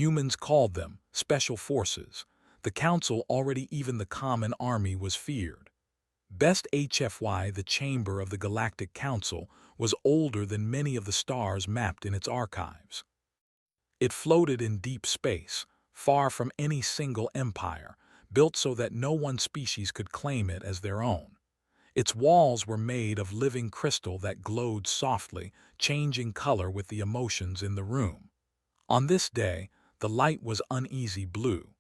Humans called them special forces. The council, already even the common army, was feared. Best HFY, the chamber of the Galactic Council, was older than many of the stars mapped in its archives. It floated in deep space, far from any single empire, built so that no one species could claim it as their own. Its walls were made of living crystal that glowed softly, changing color with the emotions in the room. On this day, the light was uneasy blue.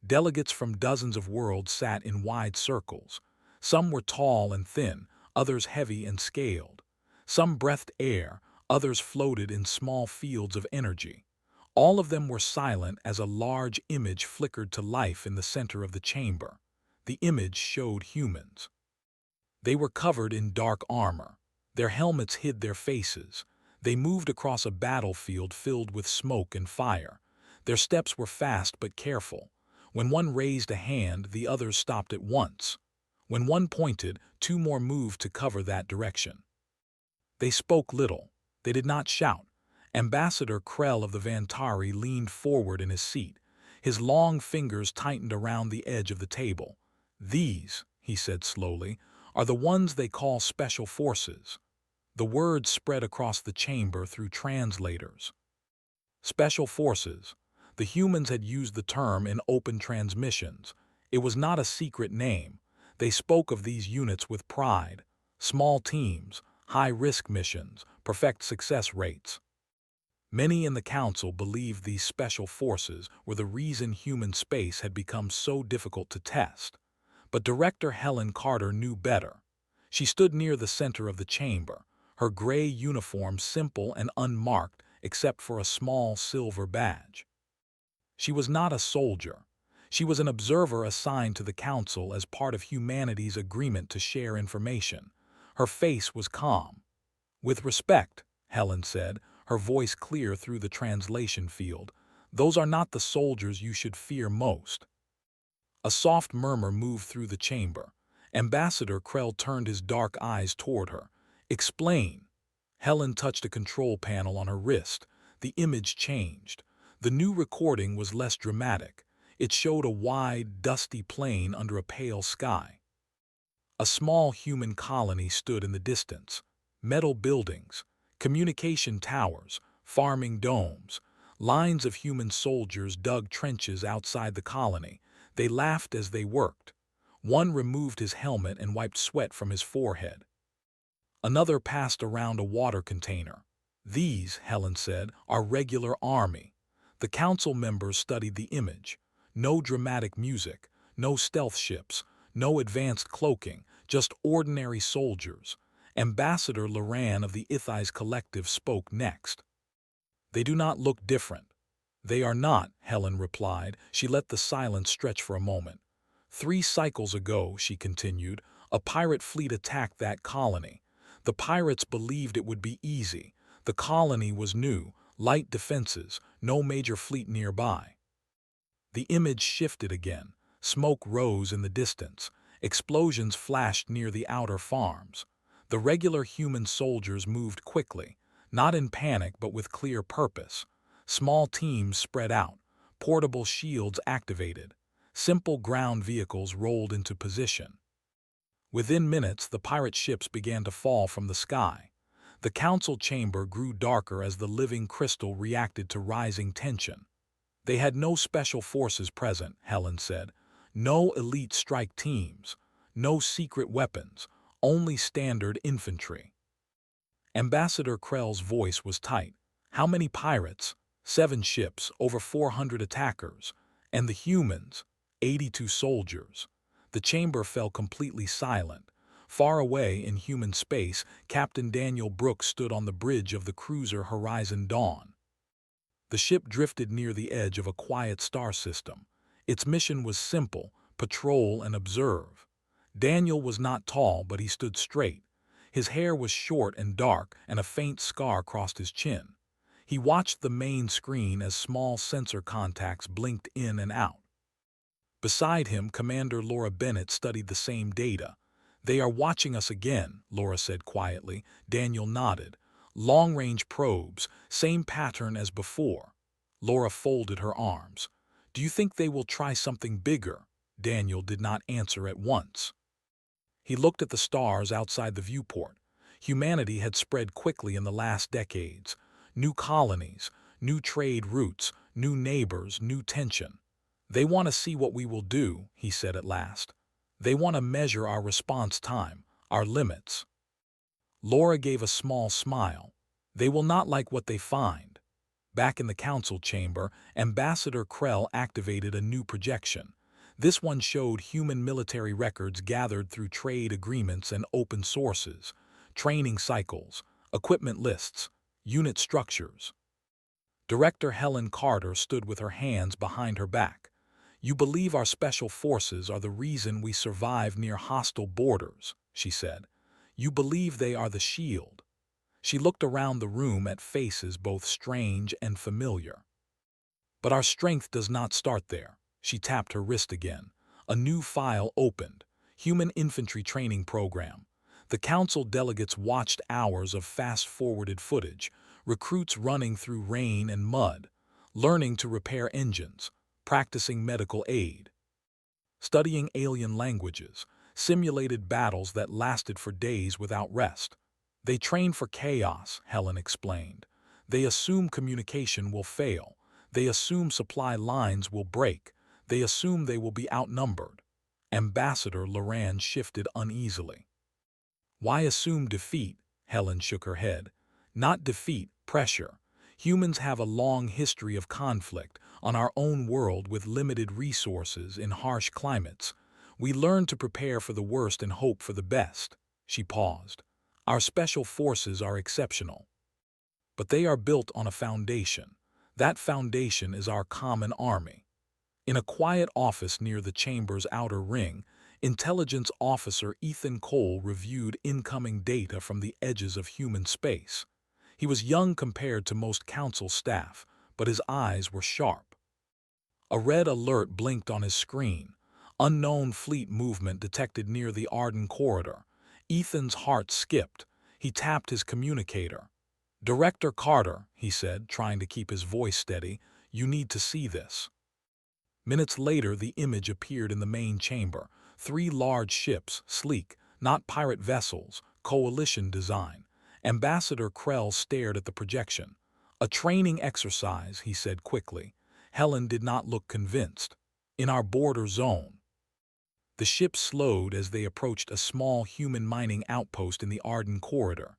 Delegates from dozens of worlds sat in wide circles. Some were tall and thin, others heavy and scaled. Some breathed air, others floated in small fields of energy. All of them were silent as a large image flickered to life in the center of the chamber. The image showed humans. They were covered in dark armor. Their helmets hid their faces. They moved across a battlefield filled with smoke and fire. Their steps were fast but careful. When one raised a hand, the others stopped at once. When one pointed, two more moved to cover that direction. They spoke little. They did not shout. Ambassador Krell of the Vantari leaned forward in his seat. His long fingers tightened around the edge of the table. "These," he said slowly, "are the ones they call special forces." The words spread across the chamber through translators. Special forces. The humans had used the term in open transmissions. It was not a secret name. They spoke of these units with pride. Small teams, high-risk missions, perfect success rates. Many in the council believed these special forces were the reason human space had become so difficult to test. But Director Helen Carter knew better. She stood near the center of the chamber, her gray uniform simple and unmarked except for a small silver badge. She was not a soldier. She was an observer assigned to the council as part of humanity's agreement to share information. Her face was calm. "With respect," Helen said, her voice clear through the translation field, "those are not the soldiers you should fear most." A soft murmur moved through the chamber. Ambassador Krell turned his dark eyes toward her. "Explain." Helen touched a control panel on her wrist. The image changed. The new recording was less dramatic. It showed a wide, dusty plain under a pale sky. A small human colony stood in the distance. Metal buildings, communication towers, farming domes. Lines of human soldiers dug trenches outside the colony. They laughed as they worked. One removed his helmet and wiped sweat from his forehead. Another passed around a water container. "These," Helen said, "are regular army." The council members studied the image. No dramatic music, no stealth ships, no advanced cloaking, just ordinary soldiers. Ambassador Loran of the Ithais Collective spoke next. "They do not look different." "They are not," Helen replied. She let the silence stretch for a moment. "3 cycles ago," she continued, "a pirate fleet attacked that colony. The pirates believed it would be easy. The colony was new, light defenses, no major fleet nearby." The image shifted again. Smoke rose in the distance. Explosions flashed near the outer farms. The regular human soldiers moved quickly, not in panic but with clear purpose. Small teams spread out, portable shields activated. Simple ground vehicles rolled into position. Within minutes, the pirate ships began to fall from the sky. The council chamber grew darker as the living crystal reacted to rising tension. "They had no special forces present," Helen said. "No elite strike teams. No secret weapons. Only standard infantry." Ambassador Krell's voice was tight. "How many pirates?" 7 ships, over 400 attackers. "And the humans?" 82 soldiers. The chamber fell completely silent. Far away in human space, Captain Daniel Brooks stood on the bridge of the cruiser Horizon Dawn. The ship drifted near the edge of a quiet star system. Its mission was simple: patrol and observe. Daniel was not tall, but he stood straight. His hair was short and dark, and a faint scar crossed his chin. He watched the main screen as small sensor contacts blinked in and out. Beside him, Commander Laura Bennett studied the same data. "They are watching us again," Laura said quietly. Daniel nodded. "Long-range probes, same pattern as before." Laura folded her arms. Do you think they will try something bigger? Daniel did not answer at once. He looked at the stars outside the viewport. Humanity had spread quickly in the last decades. New colonies, new trade routes, new neighbors, new tension. They want to see what we will do, he said at last. They want to measure our response time, our limits. Laura gave a small smile. They will not like what they find. Back in the council chamber, Ambassador Krell activated a new projection. This one showed human military records gathered through trade agreements and open sources, training cycles, equipment lists, unit structures. Director Helen Carter stood with her hands behind her back. You believe our special forces are the reason we survive near hostile borders, she said. You believe they are the shield. She looked around the room at faces both strange and familiar. But our strength does not start there. She tapped her wrist again. A new file opened. Human Infantry Training Program. The council delegates watched hours of fast-forwarded footage, recruits running through rain and mud, learning to repair engines, practicing medical aid, studying alien languages, simulated battles that lasted for days without rest. They train for chaos, Helen explained. They assume communication will fail. They assume supply lines will break. They assume they will be outnumbered. Ambassador Loran shifted uneasily. Why assume defeat? Helen shook her head. Not defeat, pressure. Humans have a long history of conflict on our own world with limited resources in harsh climates. We learn to prepare for the worst and hope for the best. She paused. Our special forces are exceptional. But they are built on a foundation. That foundation is our common army. In a quiet office near the chamber's outer ring, intelligence officer Ethan Cole reviewed incoming data from the edges of human space. He was young compared to most council staff, but his eyes were sharp. A red alert blinked on his screen. Unknown fleet movement detected near the Arden corridor. Ethan's heart skipped. He tapped his communicator. Director Carter, he said, trying to keep his voice steady, you need to see this. Minutes later, the image appeared in the main chamber. 3 large ships, sleek, not pirate vessels, coalition design. Ambassador Krell stared at the projection. A training exercise, he said quickly. Helen did not look convinced. In our border zone. The ships slowed as they approached a small human mining outpost in the Arden corridor.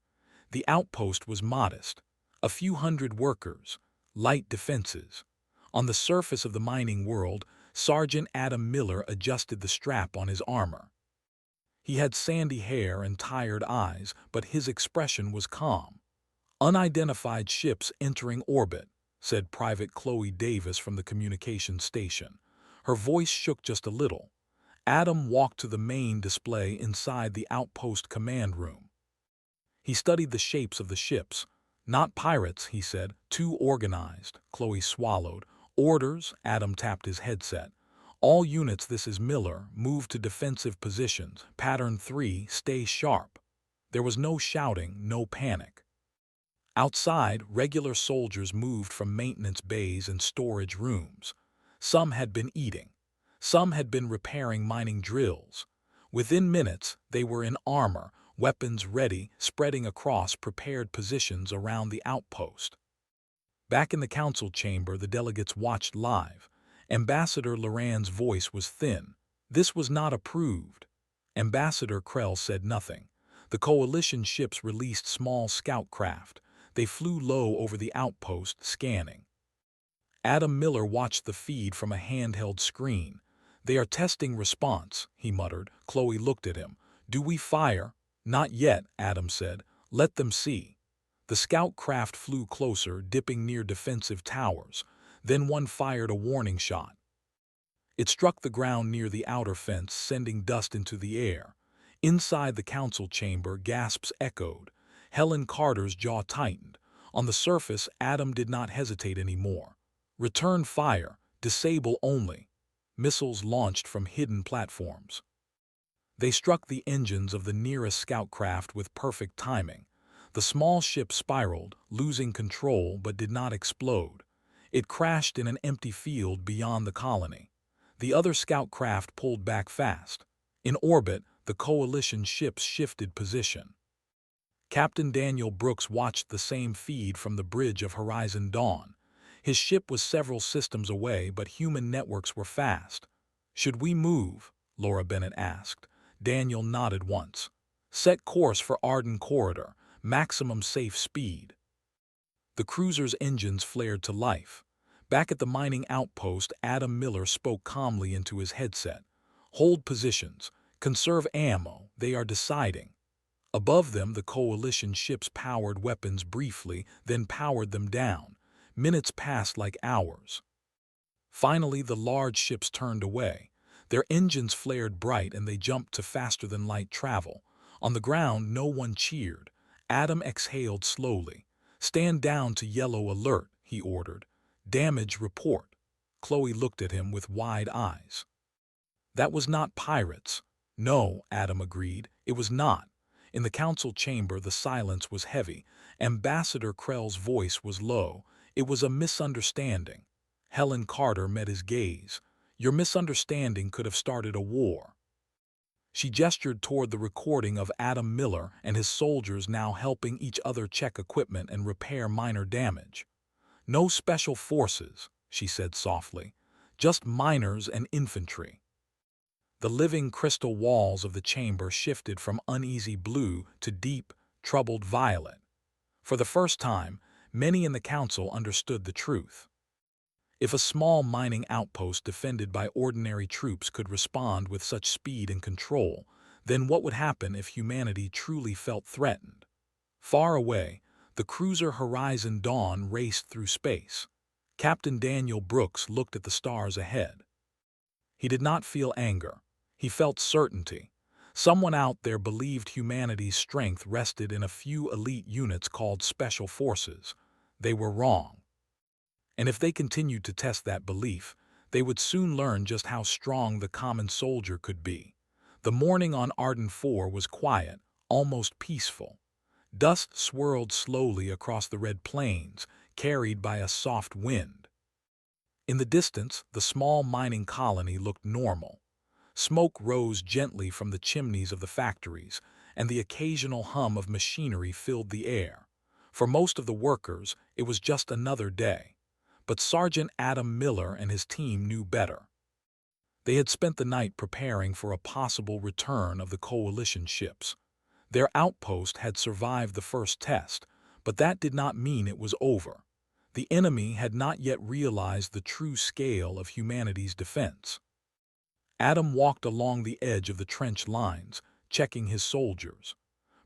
The outpost was modest. A few hundred workers, light defenses. On the surface of the mining world, Sergeant Adam Miller adjusted the strap on his armor. He had sandy hair and tired eyes, but his expression was calm. Unidentified ships entering orbit, said Private Chloe Davis from the communications station. Her voice shook just a little. Adam walked to the main display inside the outpost command room. He studied the shapes of the ships. Not pirates, he said, too organized. Chloe swallowed. Orders, Adam tapped his headset. All units, this is Miller, move to defensive positions. Pattern 3, stay sharp. There was no shouting, no panic. Outside, regular soldiers moved from maintenance bays and storage rooms. Some had been eating. Some had been repairing mining drills. Within minutes, they were in armor, weapons ready, spreading across prepared positions around the outpost. Back in the council chamber, the delegates watched live. Ambassador Loran's voice was thin. This was not approved. Ambassador Krell said nothing. The coalition ships released small scout craft. They flew low over the outpost, scanning. Adam Miller watched the feed from a handheld screen. They are testing response, he muttered. Chloe looked at him. Do we fire? Not yet, Adam said. Let them see. The scout craft flew closer, dipping near defensive towers. Then one fired a warning shot. It struck the ground near the outer fence, sending dust into the air. Inside the council chamber, gasps echoed. Helen Carter's jaw tightened. On the surface, Adam did not hesitate anymore. Return fire, disable only. Missiles launched from hidden platforms. They struck the engines of the nearest scout craft with perfect timing. The small ship spiraled, losing control but did not explode. It crashed in an empty field beyond the colony. The other scout craft pulled back fast. In orbit, the coalition ships shifted position. Captain Daniel Brooks watched the same feed from the bridge of Horizon Dawn. His ship was several systems away, but human networks were fast. "Should we move?" Laura Bennett asked. Daniel nodded once. "Set course for Arden Corridor, maximum safe speed." The cruiser's engines flared to life. Back at the mining outpost, Adam Miller spoke calmly into his headset. "Hold positions. Conserve ammo. They are deciding." Above them, the coalition ships powered weapons briefly, then powered them down. Minutes passed like hours. Finally, the large ships turned away. Their engines flared bright and they jumped to faster-than-light travel. On the ground, no one cheered. Adam exhaled slowly. "Stand down to yellow alert," he ordered. "Damage report." Chloe looked at him with wide eyes. "That was not pirates." "No," Adam agreed. "It was not." In the council chamber, the silence was heavy. Ambassador Krell's voice was low. "It was a misunderstanding." Helen Carter met his gaze. "Your misunderstanding could have started a war." She gestured toward the recording of Adam Miller and his soldiers now helping each other check equipment and repair minor damage. "No special forces," she said softly. "Just miners and infantry." The living crystal walls of the chamber shifted from uneasy blue to deep, troubled violet. For the first time, many in the council understood the truth. If a small mining outpost defended by ordinary troops could respond with such speed and control, then what would happen if humanity truly felt threatened? Far away, the cruiser Horizon Dawn raced through space. Captain Daniel Brooks looked at the stars ahead. He did not feel anger. He felt certainty. Someone out there believed humanity's strength rested in a few elite units called Special Forces. They were wrong. And if they continued to test that belief, they would soon learn just how strong the common soldier could be. The morning on Arden 4 was quiet, almost peaceful. Dust swirled slowly across the red plains, carried by a soft wind. In the distance, the small mining colony looked normal. Smoke rose gently from the chimneys of the factories, and the occasional hum of machinery filled the air. For most of the workers, it was just another day. But Sergeant Adam Miller and his team knew better. They had spent the night preparing for a possible return of the coalition ships. Their outpost had survived the first test, but that did not mean it was over. The enemy had not yet realized the true scale of humanity's defense. Adam walked along the edge of the trench lines, checking his soldiers.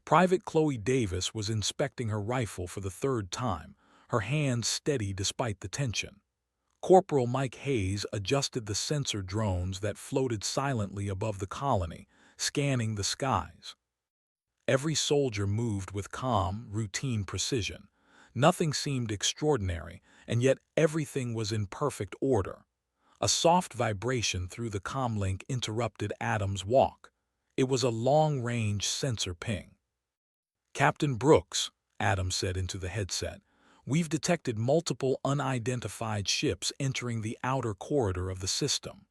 Private Chloe Davis was inspecting her rifle for the third time, her hands steady despite the tension. Corporal Mike Hayes adjusted the sensor drones that floated silently above the colony, scanning the skies. Every soldier moved with calm, routine precision. Nothing seemed extraordinary, and yet everything was in perfect order. A soft vibration through the comlink interrupted Adam's walk. It was a long-range sensor ping. "Captain Brooks," Adam said into the headset, "we've detected multiple unidentified ships entering the outer corridor of the system."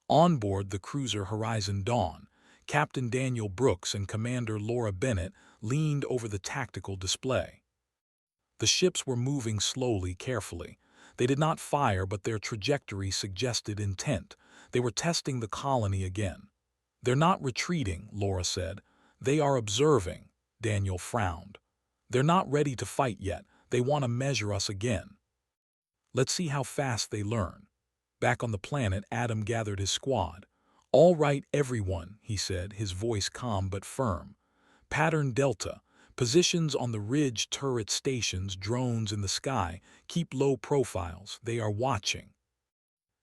On board the cruiser Horizon Dawn, Captain Daniel Brooks and Commander Laura Bennett leaned over the tactical display. The ships were moving slowly, carefully. They did not fire, but their trajectory suggested intent. They were testing the colony again. "They're not retreating," Laura said. "They are observing." Daniel frowned. "They're not ready to fight yet. They want to measure us again. Let's see how fast they learn." Back on the planet, Adam gathered his squad. "All right, everyone," he said, his voice calm but firm. "Pattern Delta. Positions on the ridge, turret stations, drones in the sky. Keep low profiles. They are watching.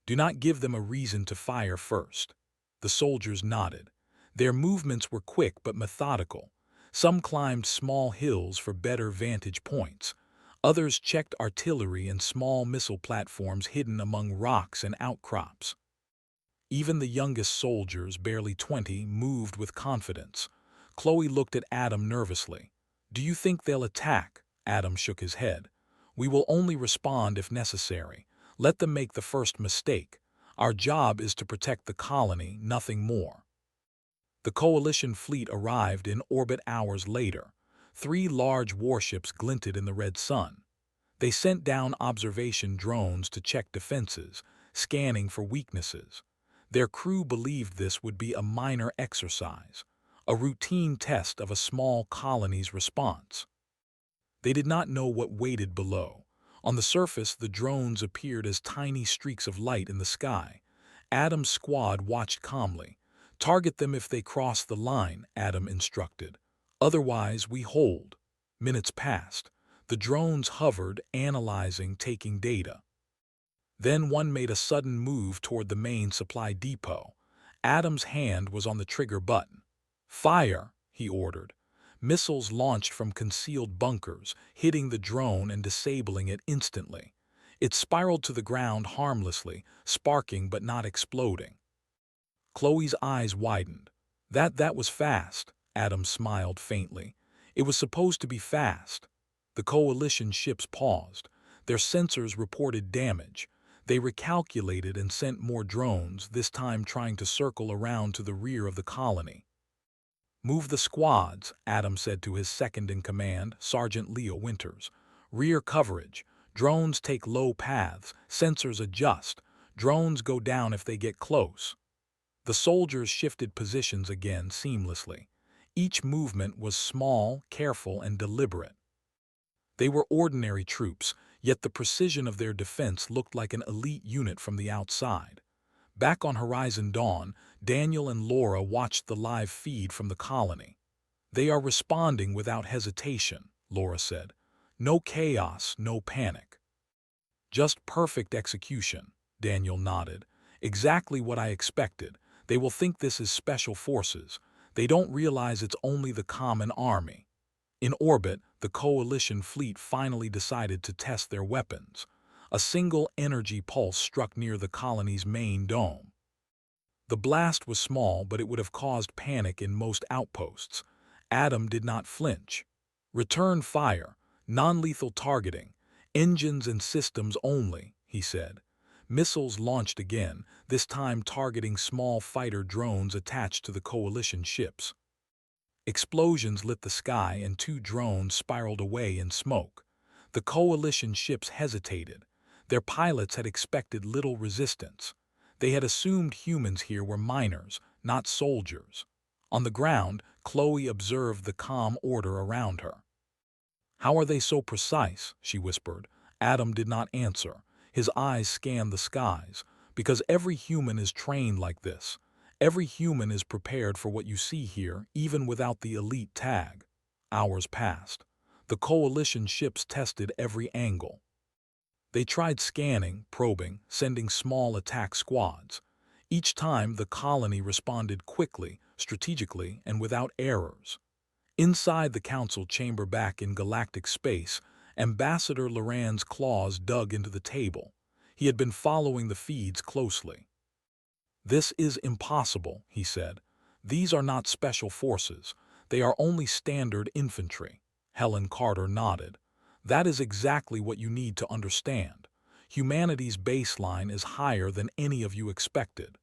Do not give them a reason to fire first." The soldiers nodded. Their movements were quick but methodical. Some climbed small hills for better vantage points. Others checked artillery and small missile platforms hidden among rocks and outcrops. Even the youngest soldiers, barely 20, moved with confidence. Chloe looked at Adam nervously. "Do you think they'll attack?" Adam shook his head. We will only respond if necessary. Let them make the first mistake. Our job is to protect the colony, nothing more." The Coalition fleet arrived in orbit hours later. 3 large warships glinted in the red sun. They sent down observation drones to check defenses, scanning for weaknesses. Their crew believed this would be a minor exercise, a routine test of a small colony's response. They did not know what waited below. On the surface, the drones appeared as tiny streaks of light in the sky. Adam's squad watched calmly. "Target them if they cross the line," Adam instructed. "Otherwise, we hold." Minutes passed. The drones hovered, analyzing, taking data. Then one made a sudden move toward the main supply depot. Adam's hand was on the trigger button. "Fire," he ordered. Missiles launched from concealed bunkers, hitting the drone and disabling it instantly. It spiraled to the ground harmlessly, sparking but not exploding. Chloe's eyes widened. That was fast," Adam smiled faintly. "It was supposed to be fast." The Coalition ships paused. Their sensors reported damage. They recalculated and sent more drones, this time trying to circle around to the rear of the colony. "Move the squads," Adam said to his second-in-command, Sergeant Leo Winters. "Rear coverage. Drones take low paths. Sensors adjust. Drones go down if they get close." The soldiers shifted positions again seamlessly. Each movement was small, careful, and deliberate. They were ordinary troops, yet the precision of their defense looked like an elite unit from the outside. Back on Horizon Dawn, Daniel and Laura watched the live feed from the colony. "They are responding without hesitation," Laura said. "No chaos, no panic." "Just perfect execution," Daniel nodded. "Exactly what I expected. They will think this is special forces. They don't realize it's only the common army." In orbit, the Coalition fleet finally decided to test their weapons. A single energy pulse struck near the colony's main dome. The blast was small, but it would have caused panic in most outposts. Adam did not flinch. "Return fire, non-lethal targeting, engines and systems only," he said. Missiles launched again, this time targeting small fighter drones attached to the Coalition ships. Explosions lit the sky and 2 drones spiraled away in smoke. The Coalition ships hesitated. Their pilots had expected little resistance. They had assumed humans here were miners, not soldiers. On the ground, Chloe observed the calm order around her. "How are they so precise?" she whispered. Adam did not answer. His eyes scanned the skies. "Because every human is trained like this. Every human is prepared for what you see here, even without the elite tag." Hours passed. The Coalition ships tested every angle. They tried scanning, probing, sending small attack squads. Each time, the colony responded quickly, strategically, and without errors. Inside the council chamber back in galactic space, Ambassador Loran's claws dug into the table. He had been following the feeds closely. "This is impossible," he said. "These are not special forces. They are only standard infantry." Helen Carter nodded. "That is exactly what you need to understand. Humanity's baseline is higher than any of you expected.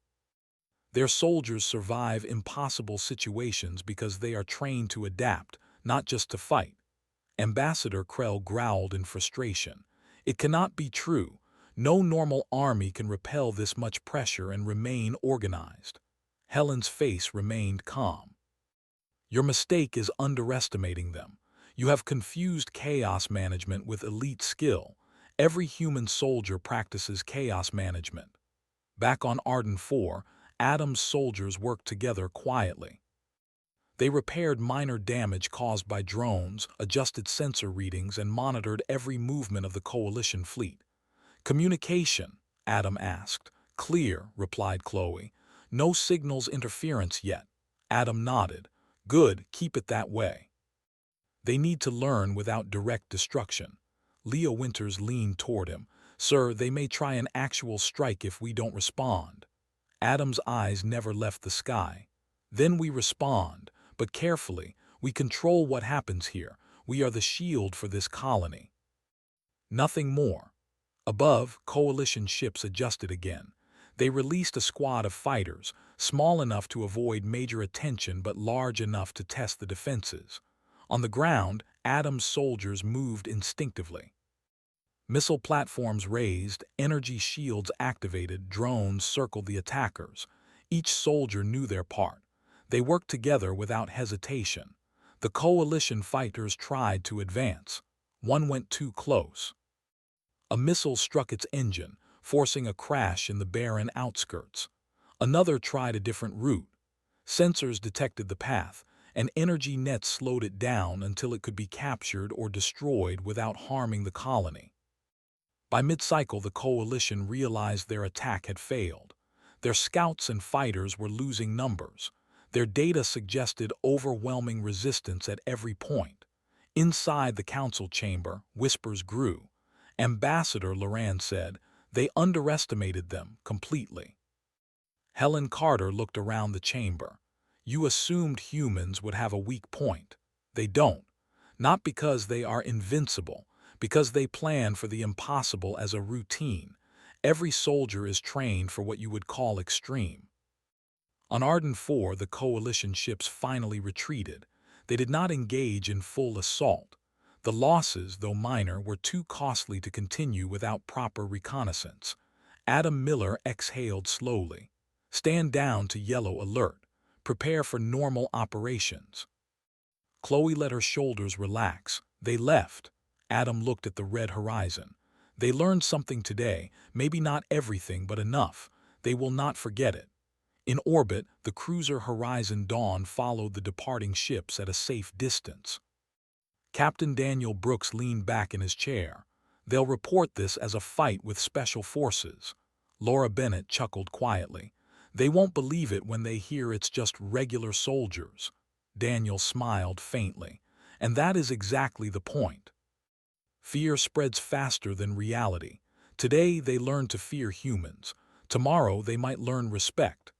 Their soldiers survive impossible situations because they are trained to adapt, not just to fight." Ambassador Krell growled in frustration. "It cannot be true. No normal army can repel this much pressure and remain organized." Helen's face remained calm. "Your mistake is underestimating them. You have confused chaos management with elite skill. Every human soldier practices chaos management." Back on Arden 4, Adam's soldiers worked together quietly. They repaired minor damage caused by drones, adjusted sensor readings, and monitored every movement of the Coalition fleet. "Communication?" Adam asked. "Clear," replied Chloe. "No signals interference yet." Adam nodded. "Good, keep it that way." "They need to learn without direct destruction." Leo Winters leaned toward him. "Sir, they may try an actual strike if we don't respond." Adam's eyes never left the sky. "Then we respond, but carefully. We control what happens here. We are the shield for this colony." Nothing more. Above, coalition ships adjusted again. They released a squad of fighters, small enough to avoid major attention but large enough to test the defenses. On the ground, Adam's soldiers moved instinctively. Missile platforms raised, energy shields activated, drones circled the attackers. Each soldier knew their part. They worked together without hesitation. The coalition fighters tried to advance. One went too close. A missile struck its engine, forcing a crash in the barren outskirts. Another tried a different route. Sensors detected the path, and energy nets slowed it down until it could be captured or destroyed without harming the colony. By mid-cycle, the coalition realized their attack had failed. Their scouts and fighters were losing numbers. Their data suggested overwhelming resistance at every point. Inside the council chamber, whispers grew. Ambassador Loran said, "They underestimated them completely." Helen Carter looked around the chamber. "You assumed humans would have a weak point. They don't. Not because they are invincible, because they plan for the impossible as a routine. Every soldier is trained for what you would call extreme." On Arden 4, the coalition ships finally retreated. They did not engage in full assault. The losses, though minor, were too costly to continue without proper reconnaissance. Adam Miller exhaled slowly. "Stand down to yellow alert. Prepare for normal operations." Chloe let her shoulders relax. They left. Adam looked at the red horizon. "They learned something today, maybe not everything, but enough. They will not forget it." In orbit, the cruiser Horizon Dawn followed the departing ships at a safe distance. Captain Daniel Brooks leaned back in his chair. "They'll report this as a fight with special forces." Laura Bennett chuckled quietly. "They won't believe it when they hear it's just regular soldiers." Daniel smiled faintly. "And that is exactly the point. Fear spreads faster than reality. Today they learn to fear humans. Tomorrow they might learn respect."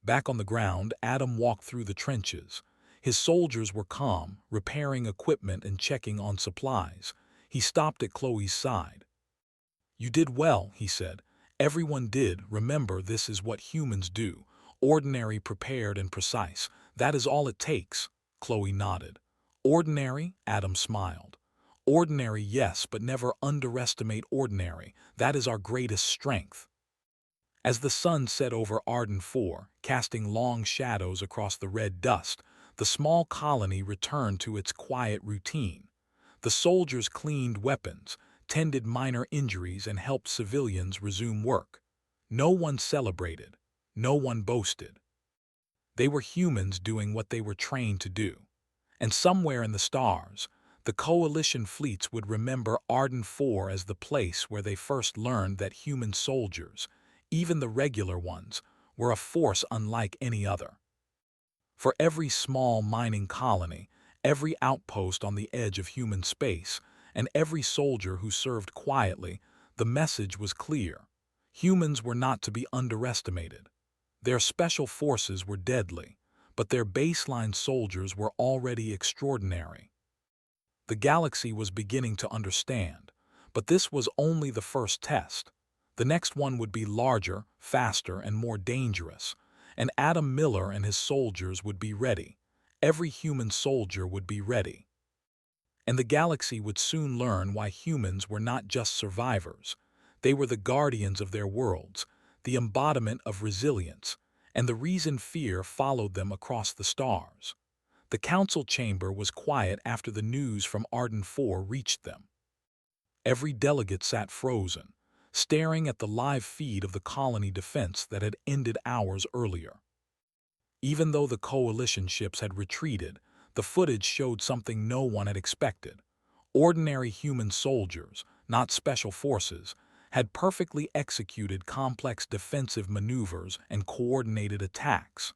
Back on the ground, Adam walked through the trenches. His soldiers were calm, repairing equipment and checking on supplies. He stopped at Chloe's side. "You did well," he said. "Everyone did. Remember, this is what humans do. Ordinary, prepared, and precise. That is all it takes." Chloe nodded. "Ordinary?" Adam smiled. "Ordinary, yes, but never underestimate ordinary. That is our greatest strength." As the sun set over Arden 4, casting long shadows across the red dust, the small colony returned to its quiet routine. The soldiers cleaned weapons, tended minor injuries, and helped civilians resume work. No one celebrated. No one boasted. They were humans doing what they were trained to do. And somewhere in the stars, the coalition fleets would remember Arden 4 as the place where they first learned that human soldiers, even the regular ones, were a force unlike any other. For every small mining colony, every outpost on the edge of human space, and every soldier who served quietly, the message was clear. Humans were not to be underestimated. Their special forces were deadly, but their baseline soldiers were already extraordinary. The galaxy was beginning to understand, but this was only the first test. The next one would be larger, faster, and more dangerous, and Adam Miller and his soldiers would be ready. Every human soldier would be ready. And the galaxy would soon learn why humans were not just survivors. They were the guardians of their worlds, the embodiment of resilience, and the reason fear followed them across the stars. The council chamber was quiet after the news from Arden 4 reached them. Every delegate sat frozen, staring at the live feed of the colony defense that had ended hours earlier. Even though the coalition ships had retreated, the footage showed something no one had expected. Ordinary human soldiers, not special forces, had perfectly executed complex defensive maneuvers and coordinated attacks.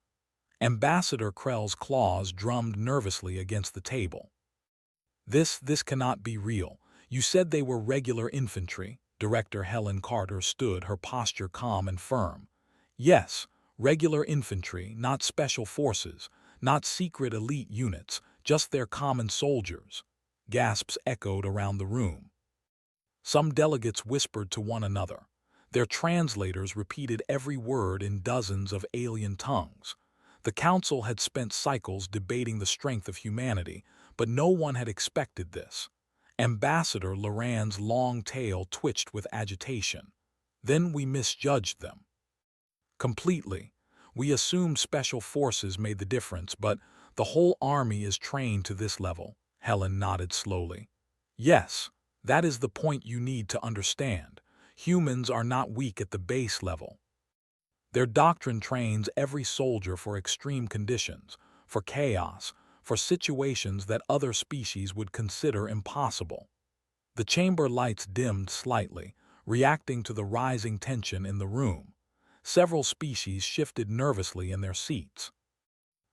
Ambassador Krell's claws drummed nervously against the table. This cannot be real. You said they were regular infantry." Director Helen Carter stood, her posture calm and firm. "Yes, regular infantry, not special forces, not secret elite units, just their common soldiers." Gasps echoed around the room. Some delegates whispered to one another. Their translators repeated every word in dozens of alien tongues. The council had spent cycles debating the strength of humanity, but no one had expected this. Ambassador Loran's long tail twitched with agitation. Then we misjudged them. Completely. We assumed special forces made the difference, but the whole army is trained to this level. Helen nodded slowly. Yes, that is the point you need to understand. Humans are not weak at the base level. Their doctrine trains every soldier for extreme conditions, for chaos, for situations that other species would consider impossible. The chamber lights dimmed slightly, reacting to the rising tension in the room. Several species shifted nervously in their seats.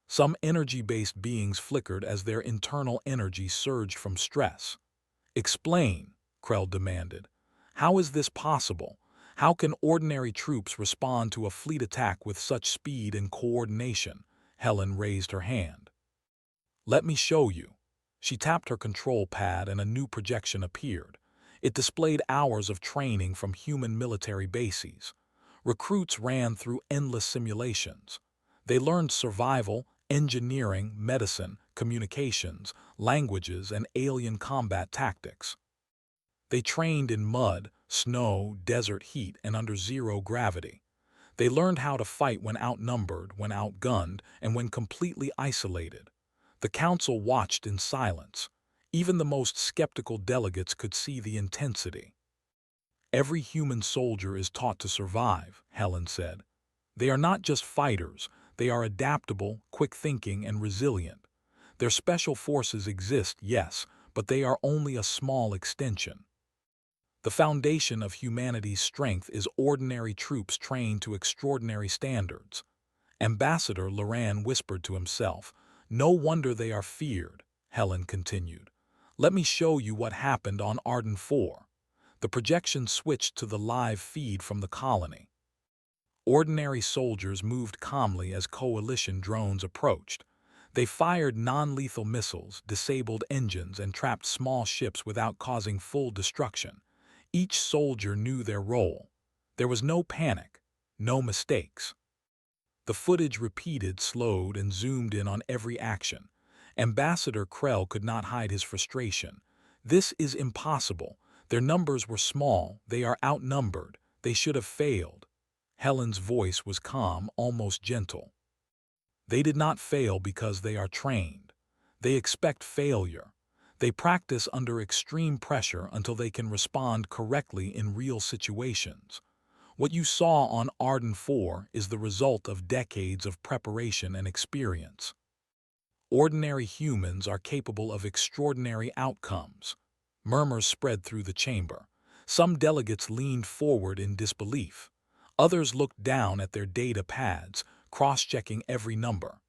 Some energy-based beings flickered as their internal energy surged from stress. Explain, Krell demanded. How is this possible? How can ordinary troops respond to a fleet attack with such speed and coordination? Helen raised her hand. Let me show you. She tapped her control pad and a new projection appeared. It displayed hours of training from human military bases. Recruits ran through endless simulations. They learned survival, engineering, medicine, communications, languages, and alien combat tactics. They trained in mud, snow, desert heat, and under zero gravity. They learned how to fight when outnumbered, when outgunned, and when completely isolated. The council watched in silence. Even the most skeptical delegates could see the intensity. Every human soldier is taught to survive, Helen said. They are not just fighters, they are adaptable, quick-thinking, and resilient. Their special forces exist, yes, but they are only a small extension. The foundation of humanity's strength is ordinary troops trained to extraordinary standards. Ambassador Loran whispered to himself. No wonder they are feared, Helen continued. Let me show you what happened on Arden 4. The projection switched to the live feed from the colony. Ordinary soldiers moved calmly as coalition drones approached. They fired non-lethal missiles, disabled engines, and trapped small ships without causing full destruction. Each soldier knew their role. There was no panic, no mistakes. The footage repeated, slowed, and zoomed in on every action. Ambassador Krell could not hide his frustration. This is impossible. Their numbers were small, they are outnumbered, they should have failed. Helen's voice was calm, almost gentle. They did not fail because they are trained. They expect failure. They practice under extreme pressure until they can respond correctly in real situations. What you saw on Arden 4 is the result of decades of preparation and experience. Ordinary humans are capable of extraordinary outcomes. Murmurs spread through the chamber. Some delegates leaned forward in disbelief. Others looked down at their data pads, cross-checking every number.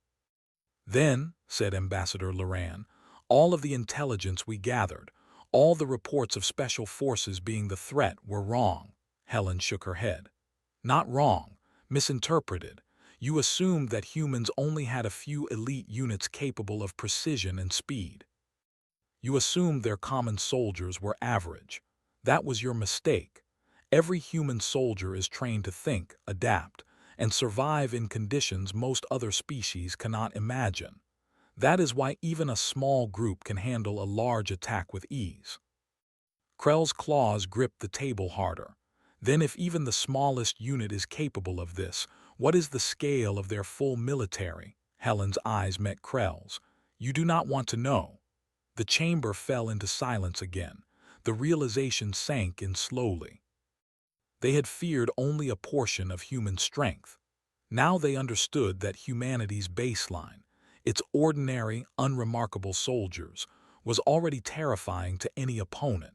Then, said Ambassador Loran, all of the intelligence we gathered, all the reports of special forces being the threat were wrong. Helen shook her head. Not wrong, misinterpreted. You assumed that humans only had a few elite units capable of precision and speed. You assumed their common soldiers were average. That was your mistake. Every human soldier is trained to think, adapt, and survive in conditions most other species cannot imagine. That is why even a small group can handle a large attack with ease. Krell's claws gripped the table harder. Then if even the smallest unit is capable of this, what is the scale of their full military? Helen's eyes met Krell's. You do not want to know. The chamber fell into silence again. The realization sank in slowly. They had feared only a portion of human strength. Now they understood that humanity's baseline, its ordinary, unremarkable soldiers, was already terrifying to any opponent.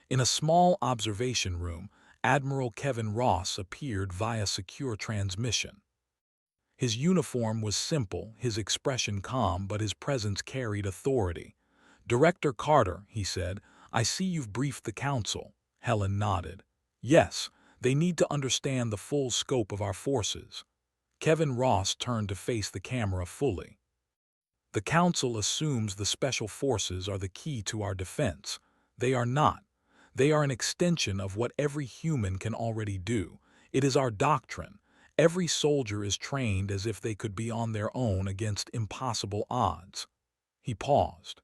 In a small observation room, Admiral Kevin Ross appeared via secure transmission. His uniform was simple, his expression calm, but his presence carried authority. Director Carter, he said, I see you've briefed the council. Helen nodded. Yes, they need to understand the full scope of our forces. Kevin Ross turned to face the camera fully. The council assumes the special forces are the key to our defense. They are not. They are an extension of what every human can already do. It is our doctrine. Every soldier is trained as if they could be on their own against impossible odds. He paused.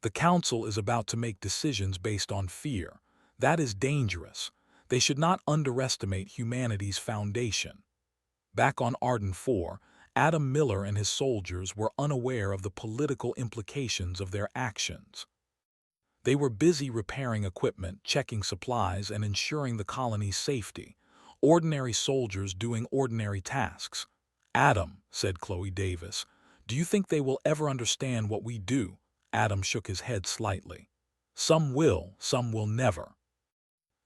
The Council is about to make decisions based on fear. That is dangerous. They should not underestimate humanity's foundation. Back on Arden 4, Adam Miller and his soldiers were unaware of the political implications of their actions. They were busy repairing equipment, checking supplies, and ensuring the colony's safety. Ordinary soldiers doing ordinary tasks. "Adam," said Chloe Davis, "do you think they will ever understand what we do?" Adam shook his head slightly. "Some will never.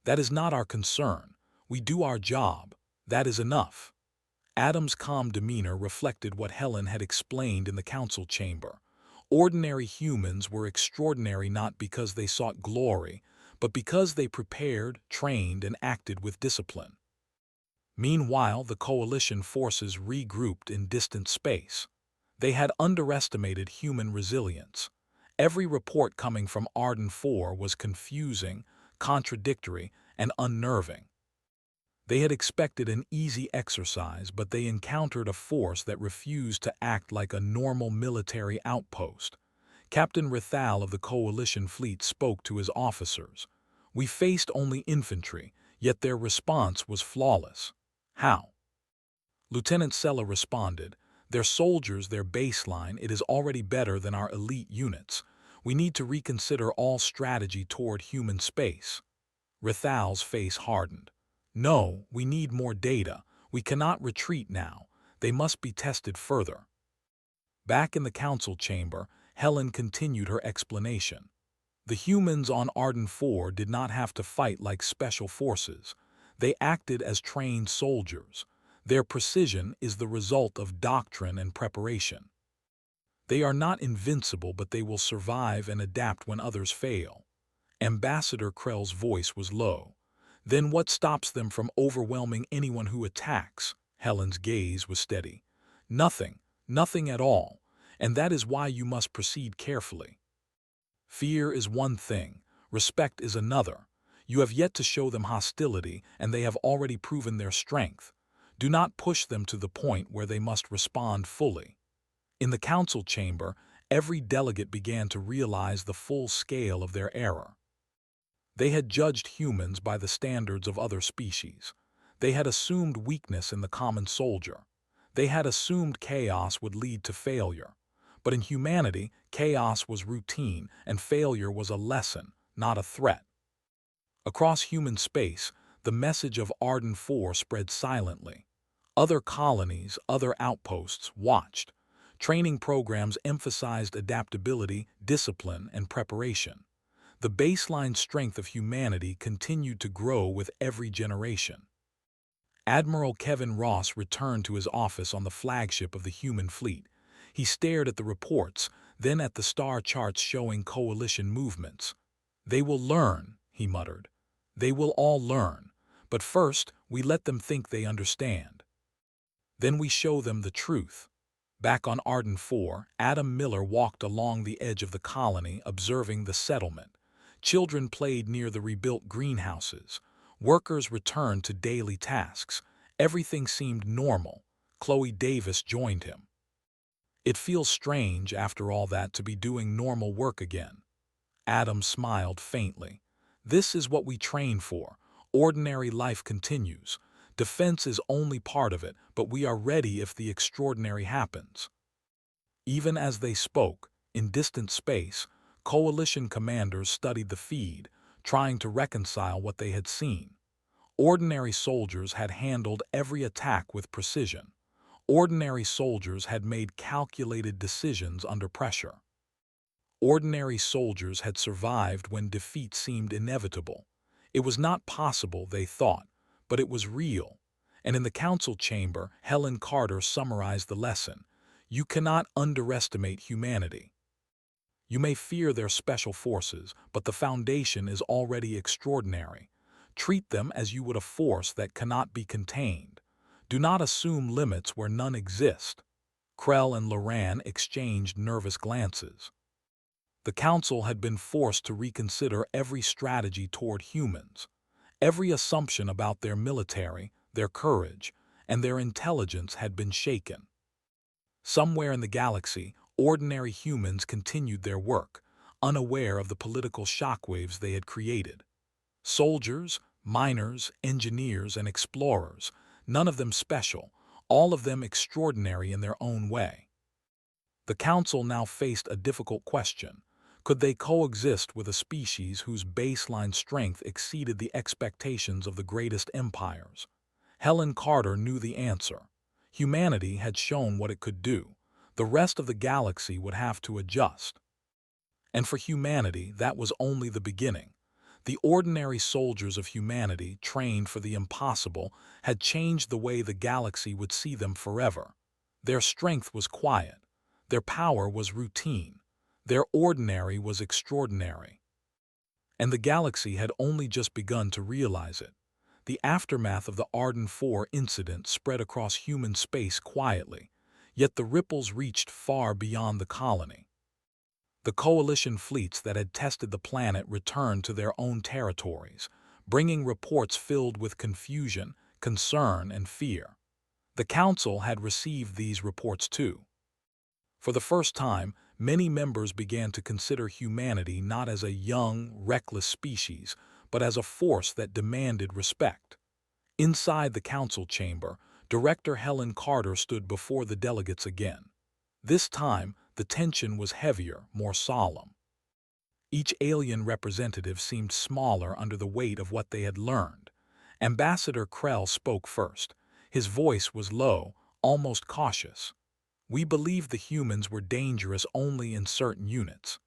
That is not our concern. We do our job. That is enough." Adam's calm demeanor reflected what Helen had explained in the council chamber. Ordinary humans were extraordinary not because they sought glory, but because they prepared, trained, and acted with discipline. Meanwhile, the coalition forces regrouped in distant space. They had underestimated human resilience. Every report coming from Arden 4 was confusing, contradictory, and unnerving. They had expected an easy exercise, but they encountered a force that refused to act like a normal military outpost. Captain Rithal of the Coalition fleet spoke to his officers. "We faced only infantry, yet their response was flawless." "How?" Lieutenant Sella responded. "Their soldiers, their baseline, it is already better than our elite units. We need to reconsider all strategy toward human space." Rithal's face hardened. "No, we need more data. We cannot retreat now. They must be tested further." Back in the council chamber, Helen continued her explanation. The humans on Arden 4 did not have to fight like special forces. They acted as trained soldiers. Their precision is the result of doctrine and preparation. They are not invincible, but they will survive and adapt when others fail. Ambassador Krell's voice was low. "Then what stops them from overwhelming anyone who attacks?" Helen's gaze was steady. "Nothing, nothing at all, and that is why you must proceed carefully. Fear is one thing, respect is another. You have yet to show them hostility, and they have already proven their strength. Do not push them to the point where they must respond fully." In the council chamber, every delegate began to realize the full scale of their error. They had judged humans by the standards of other species. They had assumed weakness in the common soldier. They had assumed chaos would lead to failure. But in humanity, chaos was routine, and failure was a lesson, not a threat. Across human space, the message of Arden 4 spread silently. Other colonies, other outposts watched. Training programs emphasized adaptability, discipline, and preparation. The baseline strength of humanity continued to grow with every generation. Admiral Kevin Ross returned to his office on the flagship of the human fleet. He stared at the reports, then at the star charts showing coalition movements. "They will learn," he muttered. "They will all learn. But first, we let them think they understand. Then we show them the truth." Back on Arden 4, Adam Miller walked along the edge of the colony, observing the settlement. Children played near the rebuilt greenhouses. Workers returned to daily tasks. Everything seemed normal. Chloe Davis joined him. "It feels strange, after all that, to be doing normal work again." Adam smiled faintly. "This is what we train for. Ordinary life continues. Defense is only part of it, but we are ready if the extraordinary happens." Even as they spoke, in distant space, coalition commanders studied the feed, trying to reconcile what they had seen. Ordinary soldiers had handled every attack with precision. Ordinary soldiers had made calculated decisions under pressure. Ordinary soldiers had survived when defeat seemed inevitable. It was not possible, they thought, but it was real. And in the council chamber, Helen Carter summarized the lesson. "You cannot underestimate humanity. You may fear their special forces, but the foundation is already extraordinary. Treat them as you would a force that cannot be contained. Do not assume limits where none exist." Krell and Loran exchanged nervous glances. The Council had been forced to reconsider every strategy toward humans. Every assumption about their military, their courage, and their intelligence had been shaken. Somewhere in the galaxy, ordinary humans continued their work, unaware of the political shockwaves they had created. Soldiers, miners, engineers, and explorers, none of them special, all of them extraordinary in their own way. The Council now faced a difficult question. Could they coexist with a species whose baseline strength exceeded the expectations of the greatest empires? Helen Carter knew the answer. Humanity had shown what it could do. The rest of the galaxy would have to adjust. And for humanity, that was only the beginning. The ordinary soldiers of humanity, trained for the impossible, had changed the way the galaxy would see them forever. Their strength was quiet. Their power was routine. Their ordinary was extraordinary. And the galaxy had only just begun to realize it. The aftermath of the Arden 4 incident spread across human space quietly, yet the ripples reached far beyond the colony. The coalition fleets that had tested the planet returned to their own territories, bringing reports filled with confusion, concern, and fear. The Council had received these reports too. For the first time, many members began to consider humanity not as a young, reckless species, but as a force that demanded respect. Inside the council chamber, Director Helen Carter stood before the delegates again. This time, the tension was heavier, more solemn. Each alien representative seemed smaller under the weight of what they had learned. Ambassador Krell spoke first. His voice was low, almost cautious. We believed the humans were dangerous only in certain units.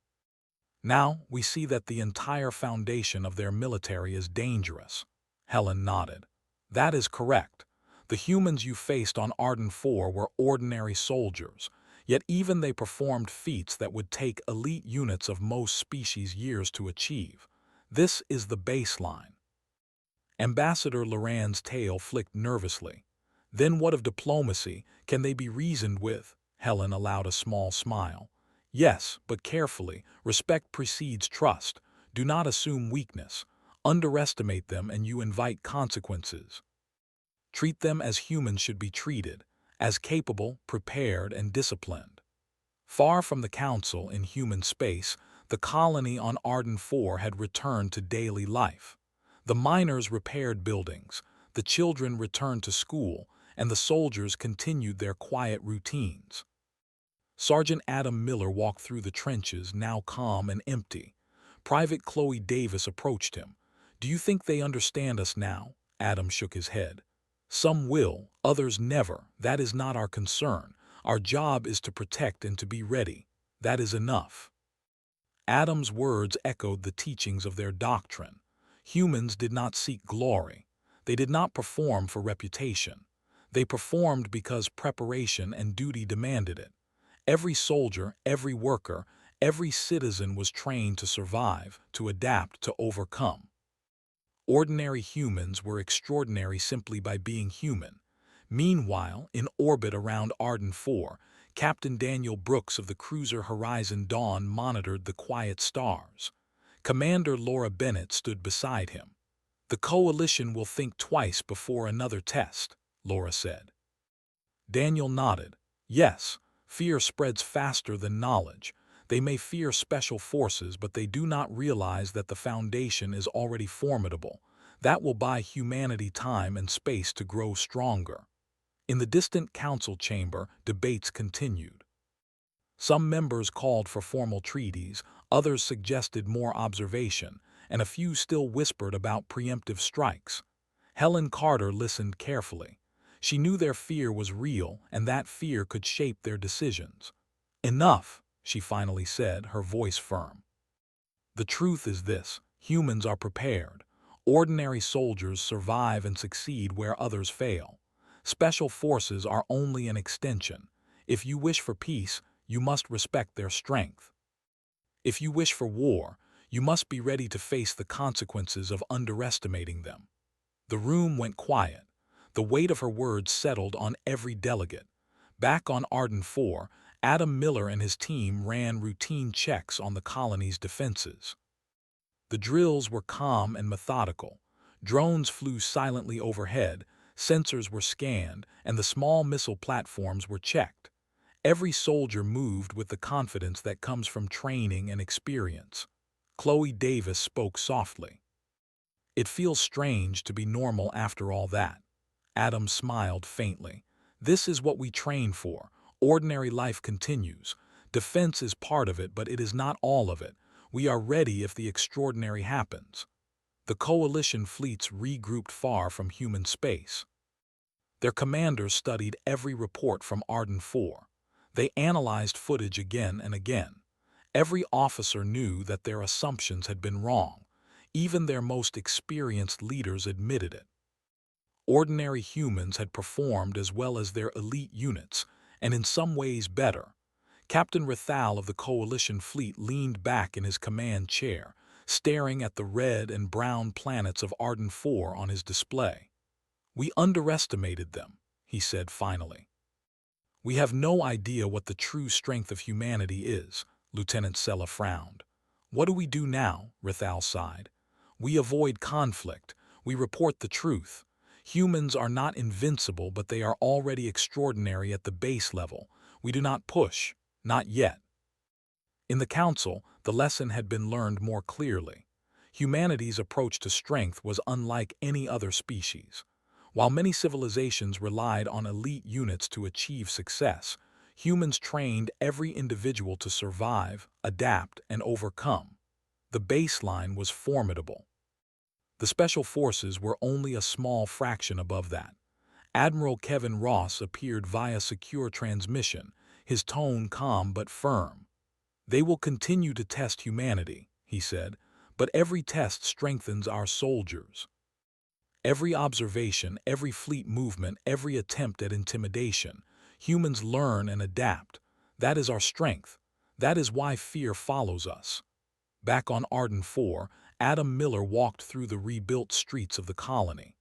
Now we see that the entire foundation of their military is dangerous. Helen nodded. That is correct. The humans you faced on Arden 4 were ordinary soldiers, yet even they performed feats that would take elite units of most species years to achieve. This is the baseline. Ambassador Loran's tail flicked nervously. Then what of diplomacy? Can they be reasoned with? Helen allowed a small smile. Yes, but carefully. Respect precedes trust. Do not assume weakness. Underestimate them and you invite consequences. Treat them as humans should be treated, as capable, prepared, and disciplined. Far from the Council in human space, the colony on Arden 4 had returned to daily life. The miners repaired buildings, the children returned to school, and the soldiers continued their quiet routines. Sergeant Adam Miller walked through the trenches, now calm and empty. Private Chloe Davis approached him. Do you think they understand us now? Adam shook his head. Some will, others never. That is not our concern. Our job is to protect and to be ready. That is enough. Adam's words echoed the teachings of their doctrine. Humans did not seek glory. They did not perform for reputation. They performed because preparation and duty demanded it. Every soldier, every worker, every citizen was trained to survive, to adapt, to overcome. Ordinary humans were extraordinary simply by being human. Meanwhile, in orbit around Arden 4, Captain Daniel Brooks of the cruiser Horizon Dawn monitored the quiet stars. Commander Laura Bennett stood beside him. The coalition will think twice before another test, Laura said. Daniel nodded. Yes, fear spreads faster than knowledge. They may fear special forces, but they do not realize that the foundation is already formidable. That will buy humanity time and space to grow stronger. In the distant council chamber, debates continued. Some members called for formal treaties, others suggested more observation, and a few still whispered about preemptive strikes. Helen Carter listened carefully. She knew their fear was real, and that fear could shape their decisions. Enough, she finally said, her voice firm. The truth is this: humans are prepared. Ordinary soldiers survive and succeed where others fail. Special forces are only an extension. If you wish for peace, you must respect their strength. If you wish for war, you must be ready to face the consequences of underestimating them. The room went quiet. The weight of her words settled on every delegate. Back on Arden 4, Adam Miller and his team ran routine checks on the colony's defenses. The drills were calm and methodical. Drones flew silently overhead, sensors were scanned, and the small missile platforms were checked. Every soldier moved with the confidence that comes from training and experience. Chloe Davis spoke softly. "It feels strange to be normal after all that." Adam smiled faintly. "This is what we train for. Ordinary life continues. Defense is part of it, but it is not all of it. We are ready if the extraordinary happens." The coalition fleets regrouped far from human space. Their commanders studied every report from Arden 4. They analyzed footage again and again. Every officer knew that their assumptions had been wrong. Even their most experienced leaders admitted it. Ordinary humans had performed as well as their elite units, and in some ways better. Captain Rathal of the Coalition fleet leaned back in his command chair, staring at the red and brown planets of Arden 4 on his display. "We underestimated them," he said finally. "We have no idea what the true strength of humanity is," Lieutenant Sella frowned. "What do we do now?" Rathal sighed. "We avoid conflict. We report the truth. Humans are not invincible, but they are already extraordinary at the base level. We do not push. Not yet." In the Council, the lesson had been learned more clearly. Humanity's approach to strength was unlike any other species. While many civilizations relied on elite units to achieve success, humans trained every individual to survive, adapt, and overcome. The baseline was formidable. The Special Forces were only a small fraction above that. Admiral Kevin Ross appeared via secure transmission, his tone calm but firm. "They will continue to test humanity," he said, "but every test strengthens our soldiers. Every observation, every fleet movement, every attempt at intimidation, humans learn and adapt. That is our strength. That is why fear follows us." Back on Arden 4, Adam Miller walked through the rebuilt streets of the colony.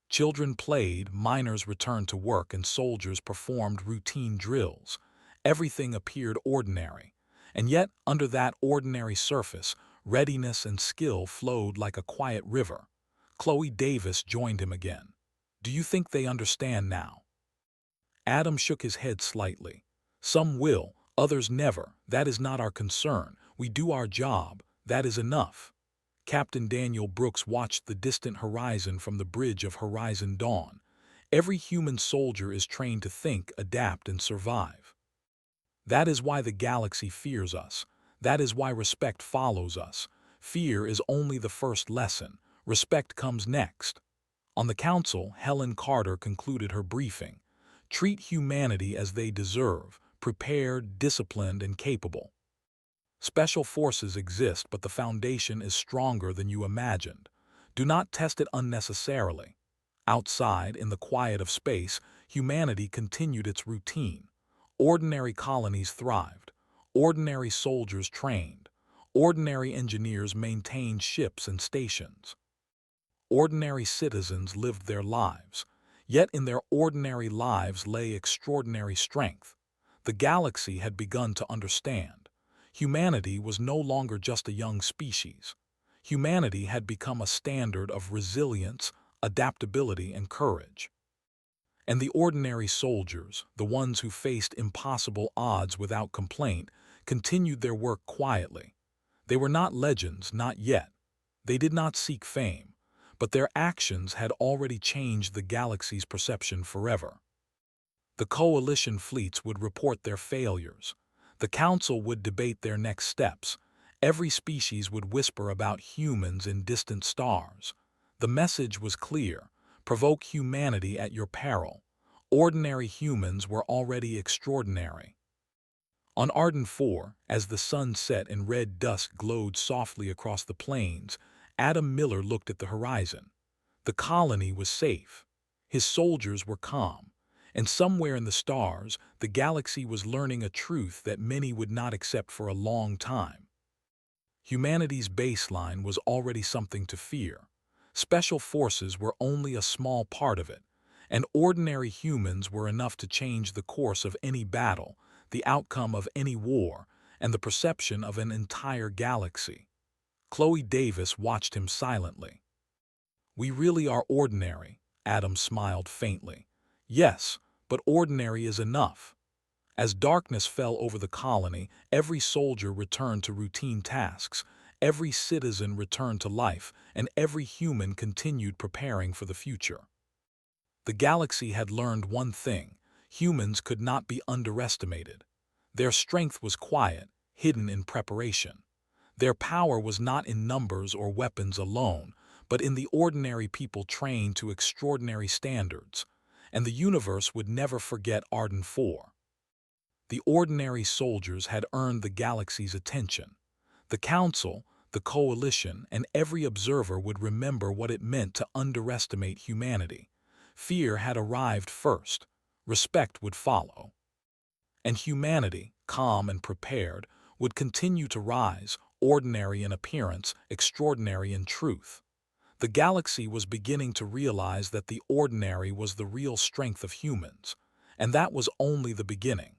Children played, miners returned to work, and soldiers performed routine drills. Everything appeared ordinary. And yet, under that ordinary surface, readiness and skill flowed like a quiet river. Chloe Davis joined him again. "Do you think they understand now?" Adam shook his head slightly. "Some will, others never. That is not our concern. We do our job. That is enough." Captain Daniel Brooks watched the distant horizon from the bridge of Horizon Dawn. "Every human soldier is trained to think, adapt, and survive. That is why the galaxy fears us. That is why respect follows us. Fear is only the first lesson. Respect comes next." On the Council, Helen Carter concluded her briefing. "Treat humanity as they deserve, prepared, disciplined, and capable. Special forces exist, but the foundation is stronger than you imagined. Do not test it unnecessarily." Outside, in the quiet of space, humanity continued its routine. Ordinary colonies thrived. Ordinary soldiers trained. Ordinary engineers maintained ships and stations. Ordinary citizens lived their lives. Yet in their ordinary lives lay extraordinary strength. The galaxy had begun to understand. Humanity was no longer just a young species. Humanity had become a standard of resilience, adaptability, and courage. And the ordinary soldiers, the ones who faced impossible odds without complaint, continued their work quietly. They were not legends, not yet. They did not seek fame, but their actions had already changed the galaxy's perception forever. The coalition fleets would report their failures. The Council would debate their next steps. Every species would whisper about humans in distant stars. The message was clear: provoke humanity at your peril. Ordinary humans were already extraordinary. On Arden 4, as the sun set and red dust glowed softly across the plains, Adam Miller looked at the horizon. The colony was safe. His soldiers were calm. And somewhere in the stars, the galaxy was learning a truth that many would not accept for a long time. Humanity's baseline was already something to fear. Special forces were only a small part of it, and ordinary humans were enough to change the course of any battle. the outcome of any war, and the perception of an entire galaxy. Chloe Davis watched him silently. "We really are ordinary," Adam smiled faintly. "Yes, but ordinary is enough." As darkness fell over the colony, every soldier returned to routine tasks, every citizen returned to life, and every human continued preparing for the future. The galaxy had learned one thing: humans could not be underestimated. Their strength was quiet, hidden in preparation. Their power was not in numbers or weapons alone, but in the ordinary people trained to extraordinary standards, and the universe would never forget Arden 4. The ordinary soldiers had earned the galaxy's attention. The Council, the Coalition, and every observer would remember what it meant to underestimate humanity. Fear had arrived first. Respect would follow. And humanity, calm and prepared, would continue to rise, ordinary in appearance, extraordinary in truth. The galaxy was beginning to realize that the ordinary was the real strength of humans, and that was only the beginning.